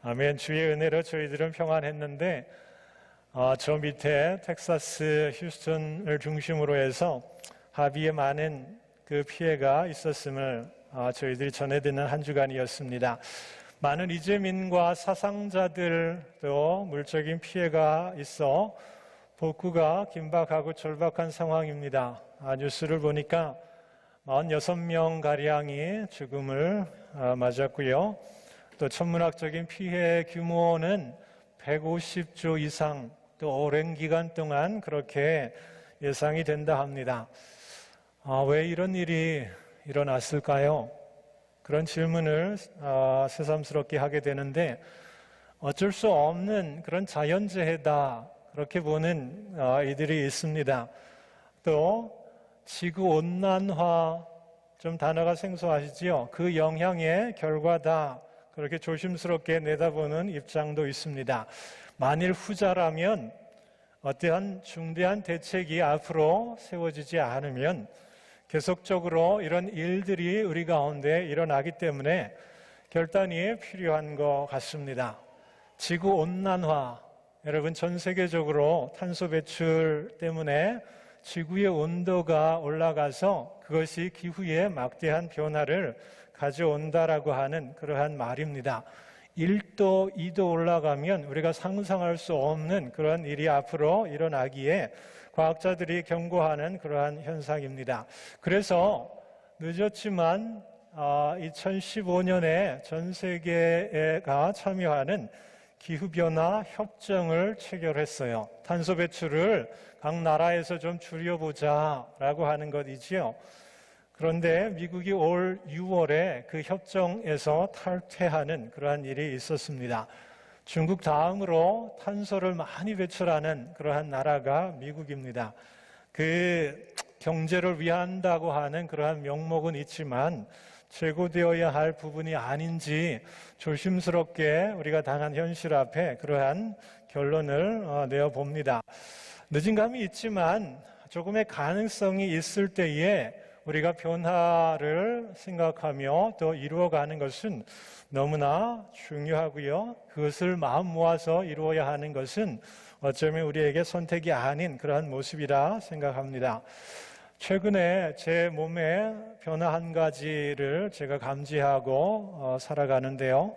아멘. 주의 은혜로 저희들은 평안했는데 저 밑에 텍사스 휴스턴을 중심으로 해서 하비에 많은 그 피해가 있었음을 저희들이 전해듣는 한 주간이었습니다. 많은 이재민과 사상자들도 물적인 피해가 있어 복구가 긴박하고 절박한 상황입니다. 뉴스를 보니까 46명가량이 죽음을 맞았고요. 또 천문학적인 피해 규모는 150조 이상, 또 오랜 기간 동안 그렇게 예상이 된다 합니다. 왜 이런 일이 일어났을까요? 그런 질문을 새삼스럽게 하게 되는데 어쩔 수 없는 그런 자연재해다, 그렇게 보는 이들이 있습니다. 또 지구온난화, 좀 단어가 생소하시지요? 그 영향의 결과다, 그렇게 조심스럽게 내다보는 입장도 있습니다. 만일 후자라면 어떠한 중대한 대책이 앞으로 세워지지 않으면 계속적으로 이런 일들이 우리 가운데 일어나기 때문에 결단이 필요한 것 같습니다. 지구온난화, 여러분 전 세계적으로 탄소 배출 때문에 지구의 온도가 올라가서 그것이 기후에 막대한 변화를 가져온다라고 하는 그러한 말입니다. 1도, 2도 올라가면 우리가 상상할 수 없는 그런 일이 앞으로 일어나기에 과학자들이 경고하는 그러한 현상입니다. 그래서 늦었지만 2015년에 전 세계가 참여하는 기후변화 협정을 체결했어요. 탄소 배출을 각 나라에서 좀 줄여보자라고 하는 것이지요. 그런데 미국이 올 6월에 그 협정에서 탈퇴하는 그러한 일이 있었습니다. 중국 다음으로 탄소를 많이 배출하는 그러한 나라가 미국입니다. 그 경제를 위한다고 하는 그러한 명목은 있지만 제고되어야 할 부분이 아닌지 조심스럽게 우리가 당한 현실 앞에 그러한 결론을 내어봅니다. 늦은 감이 있지만 조금의 가능성이 있을 때에 우리가 변화를 생각하며 또 이루어가는 것은 너무나 중요하고요. 그것을 마음 모아서 이루어야 하는 것은 어쩌면 우리에게 선택이 아닌 그러한 모습이라 생각합니다. 최근에 제 몸에 변화 한 가지를 제가 감지하고 살아가는데요.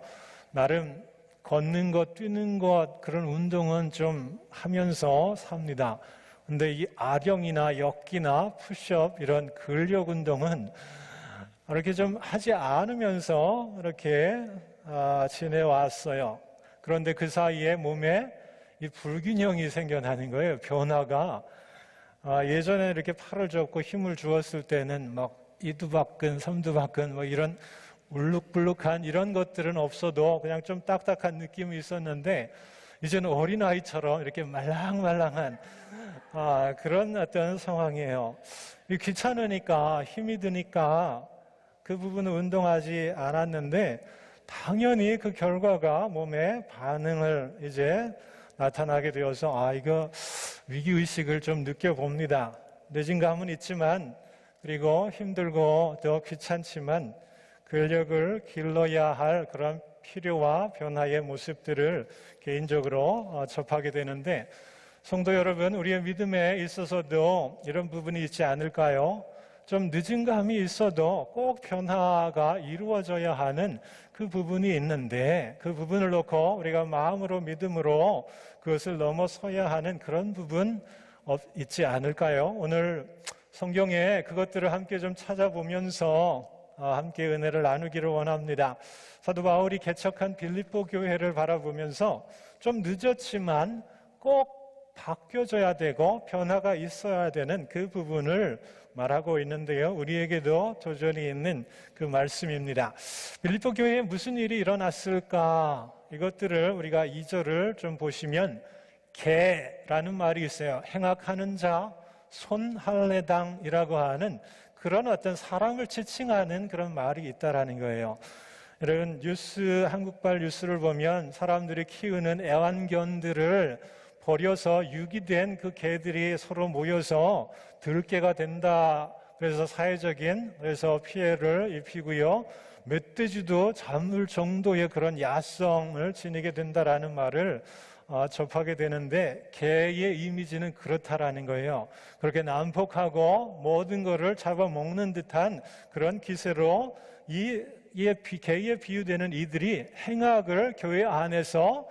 나름 걷는 것, 뛰는 것, 그런 운동은 좀 하면서 삽니다. 근데 이 아령이나 역기나 푸시업 이런 근력 운동은 이렇게 좀 하지 않으면서 이렇게 지내왔어요. 그런데 그 사이에 몸에 이 불균형이 생겨나는 거예요. 변화가. 예전에 이렇게 팔을 접고 힘을 주었을 때는 막 이두박근, 삼두박근 뭐 이런 울룩불룩한 이런 것들은 없어도 그냥 좀 딱딱한 느낌이 있었는데 이제는 어린아이처럼 이렇게 말랑말랑한 그런 어떤 상황이에요. 귀찮으니까, 힘이 드니까 그 부분은 운동하지 않았는데 당연히 그 결과가 몸에 반응을 이제 나타나게 되어서 이거 위기의식을 좀 느껴봅니다. 늦은 감은 있지만, 그리고 힘들고 더 귀찮지만 근력을 길러야 할 그런 필요와 변화의 모습들을 개인적으로 접하게 되는데, 성도 여러분, 우리의 믿음에 있어서도 이런 부분이 있지 않을까요? 좀 늦은 감이 있어도 꼭 변화가 이루어져야 하는 그 부분이 있는데, 그 부분을 놓고 우리가 마음으로 믿음으로 그것을 넘어서야 하는 그런 부분 있지 않을까요? 오늘 성경에 그것들을 함께 좀 찾아보면서 함께 은혜를 나누기를 원합니다. 사도 바울이 개척한 빌립보 교회를 바라보면서 좀 늦었지만 꼭 바뀌어져야 되고 변화가 있어야 되는 그 부분을 말하고 있는데요. 우리에게도 도전이 있는 그 말씀입니다. 빌립보 교회에 무슨 일이 일어났을까? 이것들을 우리가 2절을 좀 보시면 개라는 말이 있어요. 행악하는 자, 손할례당이라고 하는 그런 어떤 사람을 지칭하는 그런 말이 있다라는 거예요. 여러분, 한국발 뉴스를 보면 사람들이 키우는 애완견들을 버려서 유기된 그 개들이 서로 모여서 들개가 된다. 그래서 사회적인 피해를 입히고요. 멧돼지도 잡을 정도의 그런 야성을 지니게 된다라는 말을 접하게 되는데, 개의 이미지는 그렇다라는 거예요. 그렇게 난폭하고 모든 것을 잡아먹는 듯한 그런 기세로 개에 비유되는 이들이 행악을 교회 안에서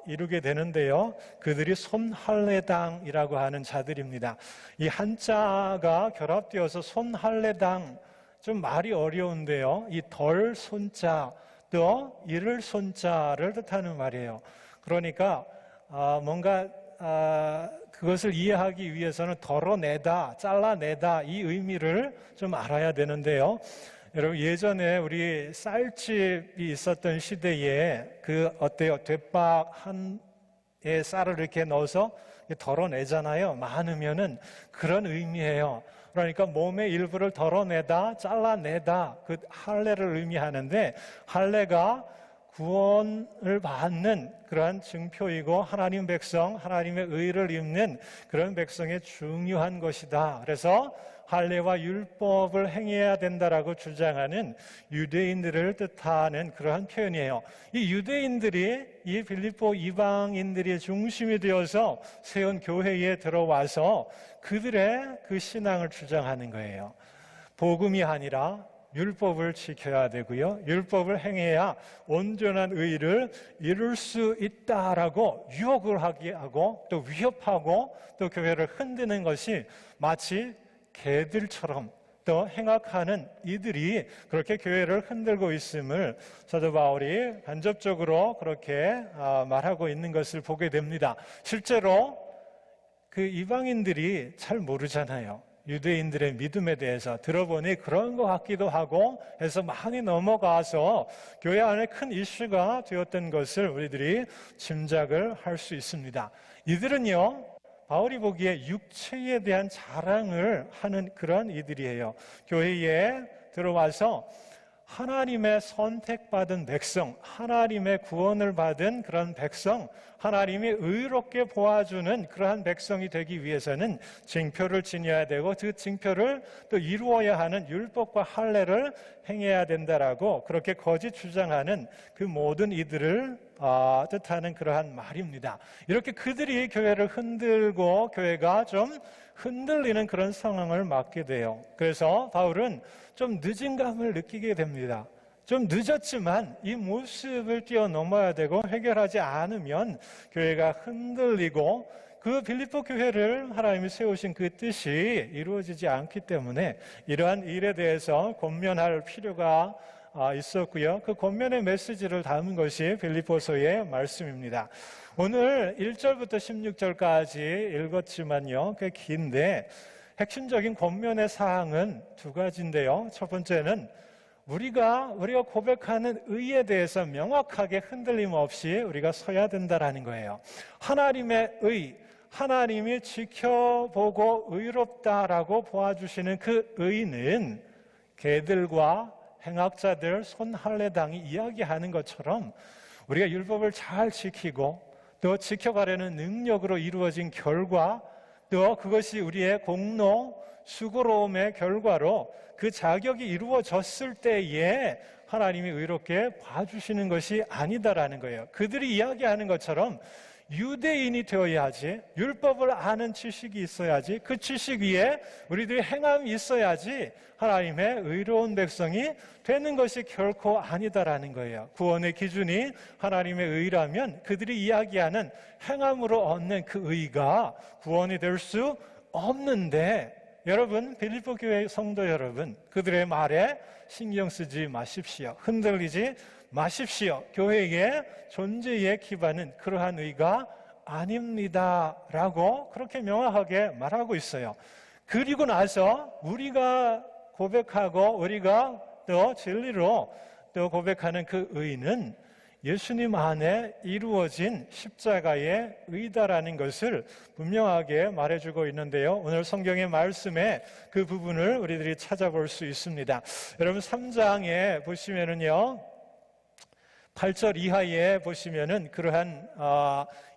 이루게 되는데요. 그들이 손할례당이라고 하는 자들입니다. 이 한자가 결합되어서 손할례당, 좀 말이 어려운데요. 이 덜 손자 또 이를 손자를 뜻하는 말이에요. 그러니까 뭔가 그것을 이해하기 위해서는 덜어내다, 잘라내다, 이 의미를 좀 알아야 되는데요. 여러분, 예전에 우리 쌀집이 있었던 시대에 어때요? 대박 한에 쌀을 이렇게 넣어서 덜어내잖아요. 많으면은 그런 의미예요. 그러니까 몸의 일부를 덜어내다, 잘라내다, 그 할례를 의미하는데, 할례가 구원을 받는 그러한 증표이고 하나님 백성, 하나님의 의를 입는 그런 백성의 중요한 것이다. 그래서 할례와 율법을 행해야 된다라고 주장하는 유대인들을 뜻하는 그러한 표현이에요. 이 유대인들이 이 빌립보 이방인들이 중심이 되어서 세운 교회에 들어와서 그들의 그 신앙을 주장하는 거예요. 복음이 아니라 율법을 지켜야 되고요, 율법을 행해야 온전한 의를 이룰 수 있다라고 유혹을 하게 하고 또 위협하고 또 교회를 흔드는 것이 마치 개들처럼 또 행악하는 이들이 그렇게 교회를 흔들고 있음을 사도 바울이 간접적으로 그렇게 말하고 있는 것을 보게 됩니다. 실제로 그 이방인들이 잘 모르잖아요. 유대인들의 믿음에 대해서 들어보니 그런 것 같기도 하고 해서 많이 넘어가서 교회 안에 큰 이슈가 되었던 것을 우리들이 짐작을 할 수 있습니다. 이들은요, 바울이 보기에 육체에 대한 자랑을 하는 그런 이들이에요. 교회에 들어와서 하나님의 선택받은 백성, 하나님의 구원을 받은 그런 백성, 하나님이 의롭게 보아주는 그러한 백성이 되기 위해서는 징표를 지녀야 되고 그 징표를 또 이루어야 하는 율법과 할례를 행해야 된다라고 그렇게 거짓 주장하는 그 모든 이들을 뜻하는 그러한 말입니다. 이렇게 그들이 교회를 흔들고 교회가 좀 흔들리는 그런 상황을 맞게 돼요. 그래서 바울은 좀 늦은 감을 느끼게 됩니다. 좀 늦었지만 이 모습을 뛰어넘어야 되고 해결하지 않으면 교회가 흔들리고 그 빌립보 교회를 하나님이 세우신 그 뜻이 이루어지지 않기 때문에 이러한 일에 대해서 권면할 필요가 있었고요. 그 권면의 메시지를 담은 것이 빌립보서의 말씀입니다. 오늘 1절부터 16절까지 읽었지만요, 꽤 긴데 핵심적인 권면의 사항은 두 가지인데요. 첫 번째는 우리가 고백하는 의에 대해서 명확하게 흔들림 없이 우리가 서야 된다라는 거예요. 하나님의 의, 하나님이 지켜보고 의롭다라고 보아주시는 그 의는 개들과 행악자들, 손할례당이 이야기하는 것처럼 우리가 율법을 잘 지키고 또 지켜가려는 능력으로 이루어진 결과, 또 그것이 우리의 공로, 수고로움의 결과로 그 자격이 이루어졌을 때에 하나님이 의롭게 봐주시는 것이 아니다라는 거예요. 그들이 이야기하는 것처럼 유대인이 되어야지, 율법을 아는 지식이 있어야지, 그 지식 위에 우리들이 행함이 있어야지 하나님의 의로운 백성이 되는 것이 결코 아니다라는 거예요. 구원의 기준이 하나님의 의라면 그들이 이야기하는 행함으로 얻는 그 의가 구원이 될 수 없는데, 여러분, 빌립보 교회 성도 여러분, 그들의 말에 신경 쓰지 마십시오. 흔들리지 마십시오. 교회의 존재의 기반은 그러한 의가 아닙니다 라고 그렇게 명확하게 말하고 있어요. 그리고 나서 우리가 고백하고 우리가 또 진리로 또 고백하는 그 의는 예수님 안에 이루어진 십자가의 의다라는 것을 분명하게 말해주고 있는데요. 오늘 성경의 말씀에 그 부분을 우리들이 찾아볼 수 있습니다. 여러분, 3장에 보시면은요, 8절 이하에 보시면은 그러한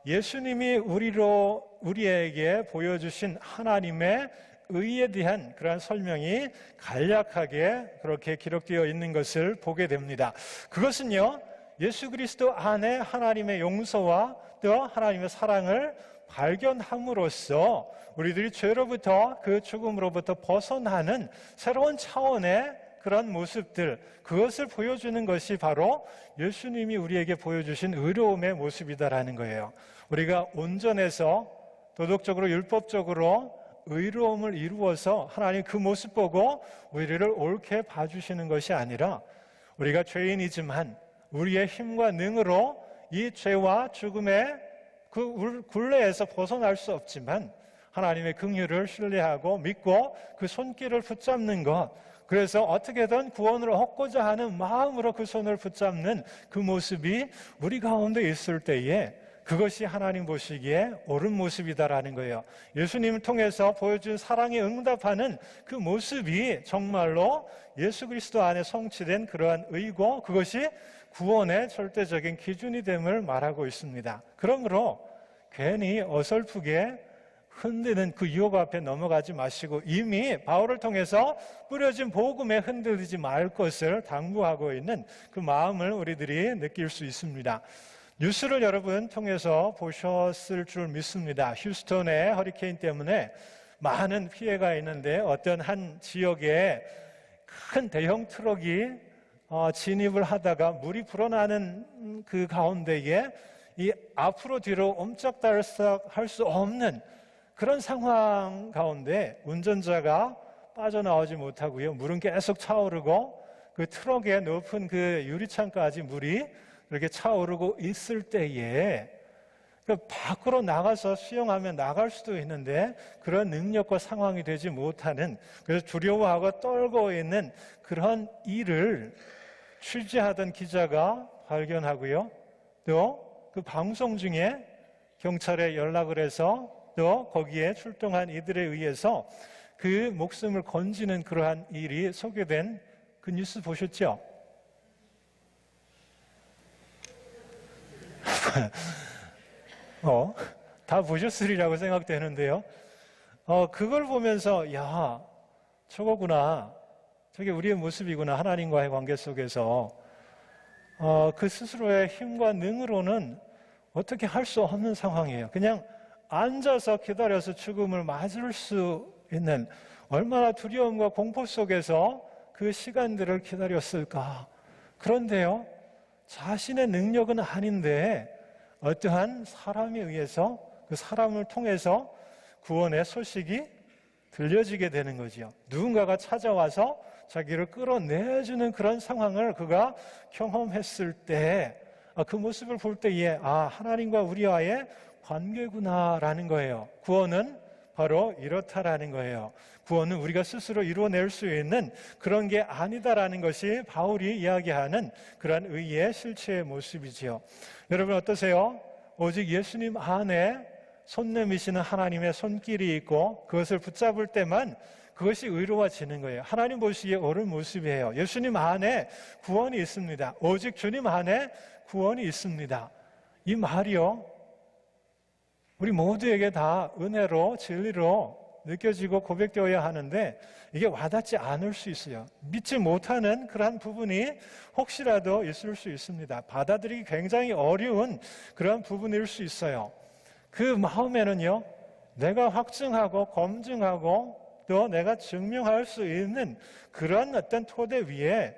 예수님이 우리에게 보여주신 하나님의 의에 대한 그러한 설명이 간략하게 그렇게 기록되어 있는 것을 보게 됩니다. 그것은요, 예수 그리스도 안에 하나님의 용서와 또 하나님의 사랑을 발견함으로써 우리들이 죄로부터, 그 죽음으로부터 벗어나는 새로운 차원의 그런 모습들, 그것을 보여주는 것이 바로 예수님이 우리에게 보여주신 의로움의 모습이다라는 거예요. 우리가 온전해서 도덕적으로 율법적으로 의로움을 이루어서 하나님 그 모습 보고 우리를 옳게 봐주시는 것이 아니라, 우리가 죄인이지만 우리의 힘과 능으로 이 죄와 죽음의 그 굴레에서 벗어날 수 없지만 하나님의 긍휼을 신뢰하고 믿고 그 손길을 붙잡는 것, 그래서 어떻게든 구원을 얻고자 하는 마음으로 그 손을 붙잡는 그 모습이 우리 가운데 있을 때에 그것이 하나님 보시기에 옳은 모습이다라는 거예요. 예수님을 통해서 보여준 사랑에 응답하는 그 모습이 정말로 예수 그리스도 안에 성취된 그러한 의고, 그것이 구원의 절대적인 기준이 됨을 말하고 있습니다. 그러므로 괜히 어설프게 흔드는 그 유혹 앞에 넘어가지 마시고 이미 바울을 통해서 뿌려진 복음에 흔들리지 말 것을 당부하고 있는 그 마음을 우리들이 느낄 수 있습니다. 뉴스를 여러분 통해서 보셨을 줄 믿습니다. 휴스턴의 허리케인 때문에 많은 피해가 있는데 어떤 한 지역에 큰 대형 트럭이 진입을 하다가 물이 불어나는 그 가운데에 이 앞으로 뒤로 옴짝달싹 할 수 없는 그런 상황 가운데 운전자가 빠져나오지 못하고요, 물은 계속 차오르고 그 트럭의 높은 그 유리창까지 물이 이렇게 차오르고 있을 때에 그 밖으로 나가서 수영하면 나갈 수도 있는데 그런 능력과 상황이 되지 못하는, 그래서 두려워하고 떨고 있는 그런 일을 취재하던 기자가 발견하고요, 또 그 방송 중에 경찰에 연락을 해서 또 거기에 출동한 이들에 의해서 그 목숨을 건지는 그러한 일이 소개된 그 뉴스 보셨죠? 다 보셨으리라고 생각되는데요. 그걸 보면서 야, 저거구나, 저게 우리의 모습이구나. 하나님과의 관계 속에서 그 스스로의 힘과 능으로는 어떻게 할 수 없는 상황이에요. 그냥 앉아서 기다려서 죽음을 맞을 수 있는, 얼마나 두려움과 공포 속에서 그 시간들을 기다렸을까. 그런데요, 자신의 능력은 아닌데 어떠한 사람에 의해서, 그 사람을 통해서 구원의 소식이 들려지게 되는 거죠. 누군가가 찾아와서 자기를 끌어내주는 그런 상황을 그가 경험했을 때, 그 모습을 볼 때에 하나님과 우리와의 관계구나라는 거예요. 구원은 바로 이렇다라는 거예요. 구원은 우리가 스스로 이루어낼 수 있는 그런 게 아니다라는 것이 바울이 이야기하는 그런 의의 실체의 모습이지요. 여러분 어떠세요? 오직 예수님 안에 손 내미시는 하나님의 손길이 있고 그것을 붙잡을 때만 그것이 의로워지는 거예요. 하나님 보시기에 옳은 모습이에요. 예수님 안에 구원이 있습니다. 오직 주님 안에 구원이 있습니다. 이 말이요, 우리 모두에게 다 은혜로 진리로 느껴지고 고백되어야 하는데 이게 와닿지 않을 수 있어요. 믿지 못하는 그러한 부분이 혹시라도 있을 수 있습니다. 받아들이기 굉장히 어려운 그런 부분일 수 있어요. 그 마음에는요, 내가 확증하고 검증하고 또 내가 증명할 수 있는 그런 어떤 토대 위에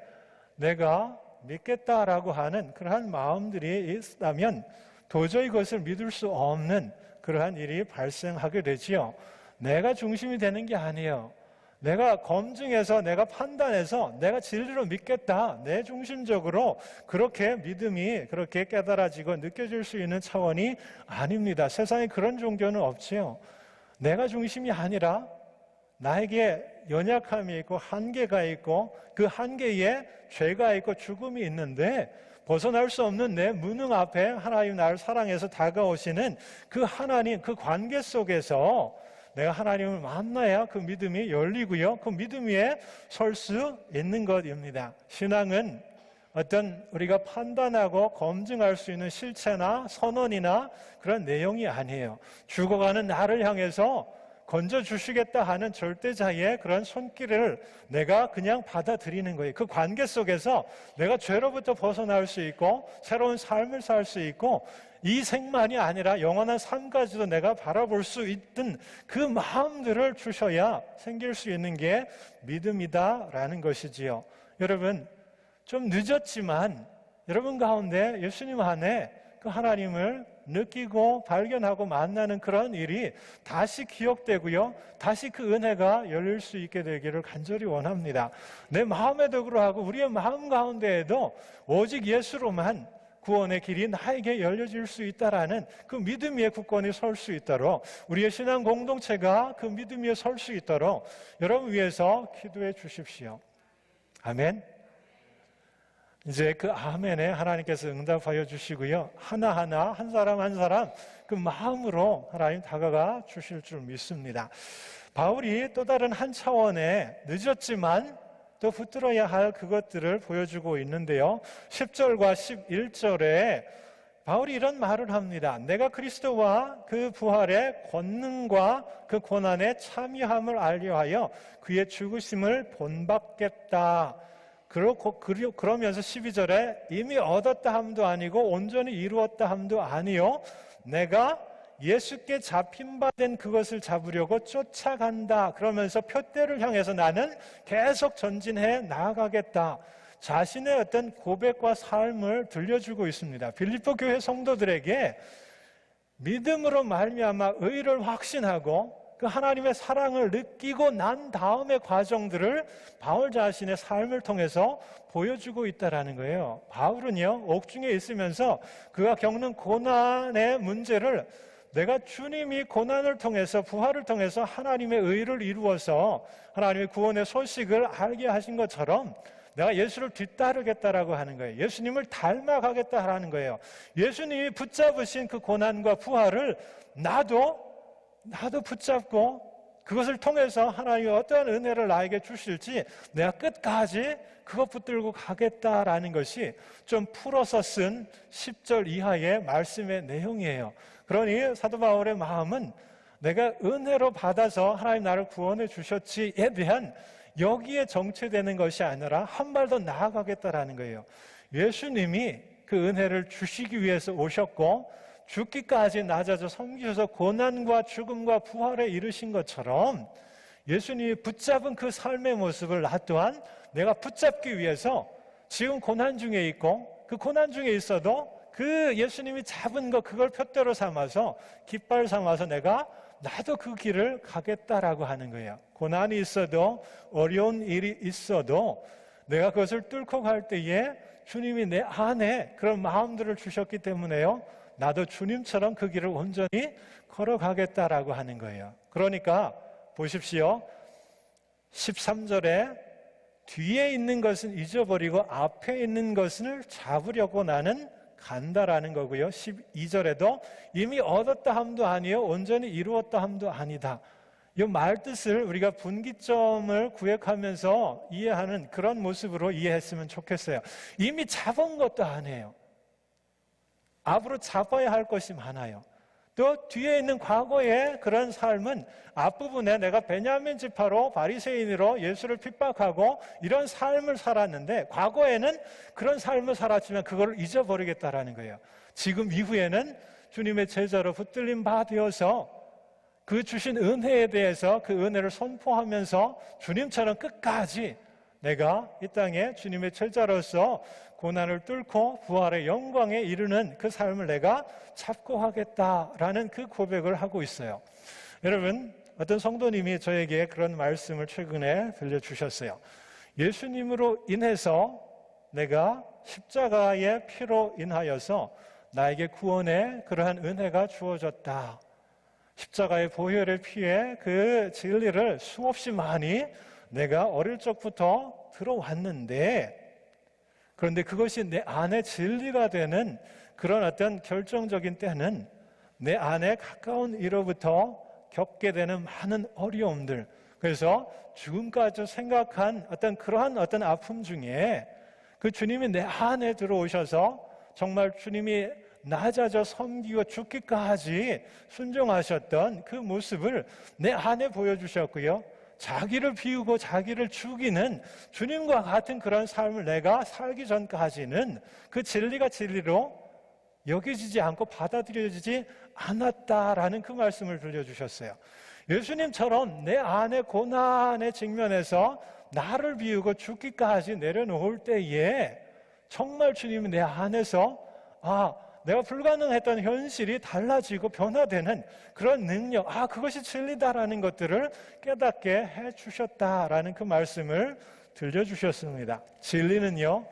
내가 믿겠다라고 하는 그러한 마음들이 있다면 도저히 그것을 믿을 수 없는 그러한 일이 발생하게 되지요. 내가 중심이 되는 게 아니에요. 내가 검증해서, 내가 판단해서 내가 진리로 믿겠다, 내 중심적으로 그렇게 믿음이 그렇게 깨달아지고 느껴질 수 있는 차원이 아닙니다. 세상에 그런 종교는 없지요. 내가 중심이 아니라 나에게 연약함이 있고 한계가 있고 그 한계에 죄가 있고 죽음이 있는데 벗어날 수 없는 내 무능 앞에 하나님 나를 사랑해서 다가오시는 그 하나님, 그 관계 속에서 내가 하나님을 만나야 그 믿음이 열리고요, 그 믿음 위에 설 수 있는 것입니다. 신앙은 어떤 우리가 판단하고 검증할 수 있는 실체나 선언이나 그런 내용이 아니에요. 죽어가는 나를 향해서 건져주시겠다 하는 절대자의 그런 손길을 내가 그냥 받아들이는 거예요. 그 관계 속에서 내가 죄로부터 벗어날 수 있고 새로운 삶을 살 수 있고 이 생만이 아니라 영원한 삶까지도 내가 바라볼 수 있던 그 마음들을 주셔야 생길 수 있는 게 믿음이다라는 것이지요. 여러분, 좀 늦었지만 여러분 가운데 예수님 안에 그 하나님을 느끼고 발견하고 만나는 그런 일이 다시 기억되고요, 다시 그 은혜가 열릴 수 있게 되기를 간절히 원합니다. 내 마음에도 그러하고 우리의 마음 가운데에도 오직 예수로만 구원의 길이 나에게 열려질 수 있다라는 그 믿음 위에 굳건히 설 수 있도록, 우리의 신앙 공동체가 그 믿음 위에 설 수 있도록 여러분 위해서 기도해 주십시오. 아멘. 이제 그 아멘에 하나님께서 응답하여 주시고요, 하나하나 한 사람 한 사람 그 마음으로 하나님 다가가 주실 줄 믿습니다. 바울이 또 다른 한 차원의 늦었지만 또 붙들어야 할 그것들을 보여주고 있는데요, 10절과 11절에 바울이 이런 말을 합니다. 내가 그리스도와 그 부활의 권능과 그 고난에 참여함을 알려하여 그의 죽으심을 본받겠다. 그러면서 12절에 이미 얻었다 함도 아니고 온전히 이루었다 함도 아니요 내가 예수께 잡힌 바 된 그것을 잡으려고 쫓아간다. 그러면서 표대를 향해서 나는 계속 전진해 나아가겠다. 자신의 어떤 고백과 삶을 들려주고 있습니다. 빌립보 교회 성도들에게 믿음으로 말미암아 의를 확신하고 그 하나님의 사랑을 느끼고 난 다음의 과정들을 바울 자신의 삶을 통해서 보여주고 있다는 거예요. 바울은요, 옥중에 있으면서 그가 겪는 고난의 문제를 내가 주님이 고난을 통해서 부활을 통해서 하나님의 의를 이루어서 하나님의 구원의 소식을 알게 하신 것처럼 내가 예수를 뒤따르겠다라고 하는 거예요. 예수님을 닮아가겠다라는 거예요. 예수님이 붙잡으신 그 고난과 부활을 나도 붙잡고 그것을 통해서 하나님이 어떠한 은혜를 나에게 주실지 내가 끝까지 그것 붙들고 가겠다라는 것이 좀 풀어서 쓴 10절 이하의 말씀의 내용이에요. 그러니 사도 바울의 마음은 내가 은혜로 받아서 하나님 나를 구원해 주셨지에 대한 여기에 정체되는 것이 아니라 한 발 더 나아가겠다라는 거예요. 예수님이 그 은혜를 주시기 위해서 오셨고 죽기까지 낮아져 섬기셔서 고난과 죽음과 부활에 이르신 것처럼 예수님이 붙잡은 그 삶의 모습을 나 또한 내가 붙잡기 위해서 지금 고난 중에 있고 그 고난 중에 있어도 그 예수님이 잡은 것 그걸 표대로 삼아서 깃발 삼아서 내가 나도 그 길을 가겠다라고 하는 거예요. 고난이 있어도 어려운 일이 있어도 내가 그것을 뚫고 갈 때에 주님이 내 안에 그런 마음들을 주셨기 때문에요, 나도 주님처럼 그 길을 온전히 걸어가겠다라고 하는 거예요. 그러니까 보십시오. 13절에 뒤에 있는 것은 잊어버리고 앞에 있는 것을 잡으려고 나는 간다라는 거고요. 12절에도 이미 얻었다 함도 아니요 온전히 이루었다 함도 아니다. 이 말뜻을 우리가 분기점을 구획하면서 이해하는 그런 모습으로 이해했으면 좋겠어요. 이미 잡은 것도 아니에요. 앞으로 잡아야 할 것이 많아요. 또 뒤에 있는 과거의 그런 삶은 앞부분에 내가 베냐민 지파로 바리새인으로 예수를 핍박하고 이런 삶을 살았는데 과거에는 그런 삶을 살았지만 그걸 잊어버리겠다라는 거예요. 지금 이후에는 주님의 제자로 붙들린 바 되어서 그 주신 은혜에 대해서 그 은혜를 선포하면서 주님처럼 끝까지 내가 이 땅에 주님의 제자로서 고난을 뚫고 부활의 영광에 이르는 그 삶을 내가 잡고 하겠다라는 그 고백을 하고 있어요. 여러분, 어떤 성도님이 저에게 그런 말씀을 최근에 들려주셨어요. 예수님으로 인해서 내가 십자가의 피로 인하여서 나에게 구원의 그러한 은혜가 주어졌다. 십자가의 보혈의 피에 그 진리를 수없이 많이 내가 어릴 적부터 들어왔는데, 그런데 그것이 내 안에 진리가 되는 그런 어떤 결정적인 때는 내 안에 가까운 이로부터 겪게 되는 많은 어려움들, 그래서 죽음까지 생각한 그러한 아픔 중에 그 주님이 내 안에 들어오셔서 정말 주님이 낮아져 섬기고 죽기까지 순종하셨던 그 모습을 내 안에 보여주셨고요. 자기를 비우고 자기를 죽이는 주님과 같은 그런 삶을 내가 살기 전까지는 그 진리가 진리로 여겨지지 않고 받아들여지지 않았다라는 그 말씀을 들려주셨어요. 예수님처럼 내 안에 고난의 직면에서 나를 비우고 죽기까지 내려놓을 때에 정말 주님이 내 안에서 내가 불가능했던 현실이 달라지고 변화되는 그런 능력, 그것이 진리다라는 것들을 깨닫게 해주셨다라는 그 말씀을 들려주셨습니다. 진리는요,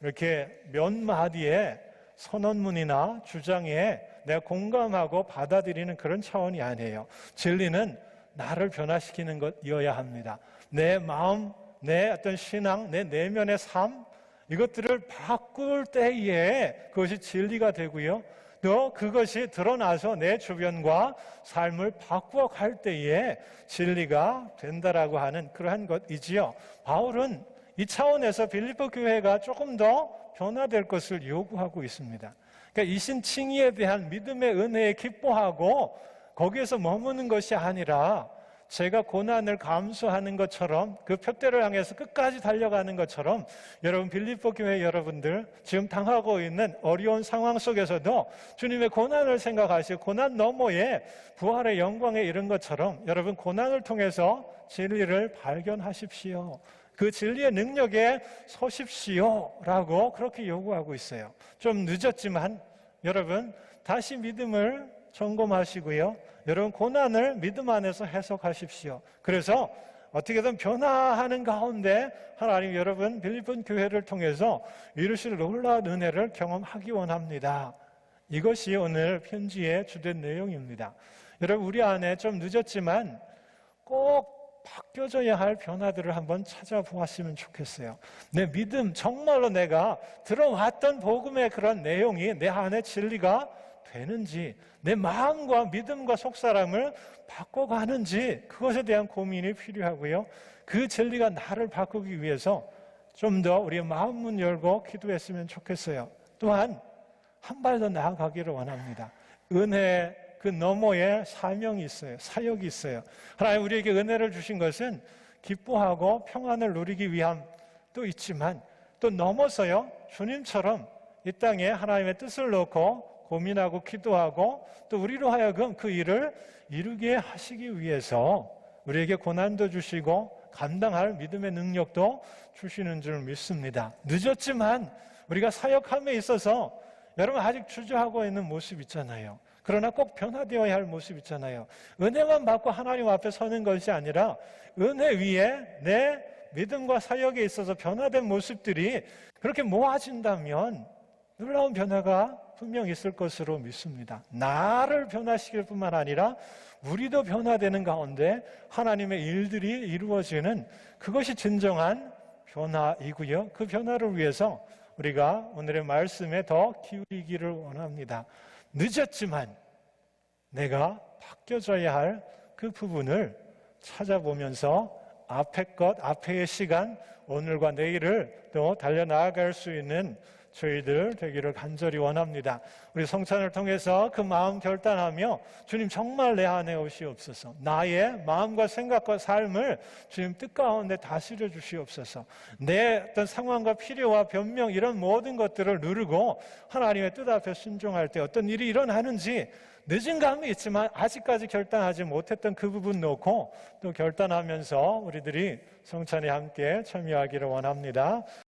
이렇게 몇 마디의 선언문이나 주장에 내가 공감하고 받아들이는 그런 차원이 아니에요. 진리는 나를 변화시키는 것이어야 합니다. 내 마음, 내 어떤 신앙, 내 내면의 삶, 이것들을 바꿀 때에 그것이 진리가 되고요. 또 그것이 드러나서 내 주변과 삶을 바꾸어 갈 때에 진리가 된다라고 하는 그러한 것이지요. 바울은 이 차원에서 빌립보 교회가 조금 더 변화될 것을 요구하고 있습니다. 그러니까 이신칭의에 대한 믿음의 은혜에 기뻐하고 거기에서 머무는 것이 아니라 제가 고난을 감수하는 것처럼 그 표대를 향해서 끝까지 달려가는 것처럼 여러분 빌립보 교회 여러분들 지금 당하고 있는 어려운 상황 속에서도 주님의 고난을 생각하시고 고난 너머에 부활의 영광에 이른 것처럼 여러분 고난을 통해서 진리를 발견하십시오. 그 진리의 능력에 서십시오라고 그렇게 요구하고 있어요. 좀 늦었지만 여러분 다시 믿음을 점검하시고요. 여러분 고난을 믿음 안에서 해석하십시오. 그래서 어떻게든 변화하는 가운데 하나님 여러분 빌립보 교회를 통해서 이루실 놀라운 은혜를 경험하기 원합니다. 이것이 오늘 편지의 주된 내용입니다. 여러분 우리 안에 좀 늦었지만 꼭 바뀌어져야 할 변화들을 한번 찾아보았으면 좋겠어요. 내 믿음, 정말로 내가 들어왔던 복음의 그런 내용이 내 안에 진리가 되는지, 내 마음과 믿음과 속사람을 바꿔가는지 그것에 대한 고민이 필요하고요. 그 진리가 나를 바꾸기 위해서 좀 더 우리의 마음 문 열고 기도했으면 좋겠어요. 또한 한 발 더 나아가기를 원합니다. 은혜 그 너머에 사명이 있어요. 사역이 있어요. 하나님 우리에게 은혜를 주신 것은 기뻐하고 평안을 누리기 위함도 있지만 또 넘어서요 주님처럼 이 땅에 하나님의 뜻을 놓고 고민하고 기도하고 또 우리로 하여금 그 일을 이루게 하시기 위해서 우리에게 고난도 주시고 감당할 믿음의 능력도 주시는 줄 믿습니다. 늦었지만 우리가 사역함에 있어서 여러분 아직 주저하고 있는 모습 있잖아요. 그러나 꼭 변화되어야 할 모습 있잖아요. 은혜만 받고 하나님 앞에 서는 것이 아니라 은혜 위에 내 믿음과 사역에 있어서 변화된 모습들이 그렇게 모아진다면 놀라운 변화가 분명 있을 것으로 믿습니다. 나를 변화시킬 뿐만 아니라 우리도 변화되는 가운데 하나님의 일들이 이루어지는 그것이 진정한 변화이고요. 그 변화를 위해서 우리가 오늘의 말씀에 더 기울이기를 원합니다. 늦었지만 내가 바뀌어져야 할 그 부분을 찾아보면서 앞의 것, 앞의 시간, 오늘과 내일을 또 달려나아갈 수 있는 저희들 되기를 간절히 원합니다. 우리 성찬을 통해서 그 마음 결단하며 주님 정말 내 안에 오시옵소서. 나의 마음과 생각과 삶을 주님 뜻 가운데 다스려 주시옵소서. 내 어떤 상황과 필요와 변명 이런 모든 것들을 누르고 하나님의 뜻 앞에 순종할 때 어떤 일이 일어나는지 늦은 감이 있지만 아직까지 결단하지 못했던 그 부분 놓고 또 결단하면서 우리들이 성찬에 함께 참여하기를 원합니다.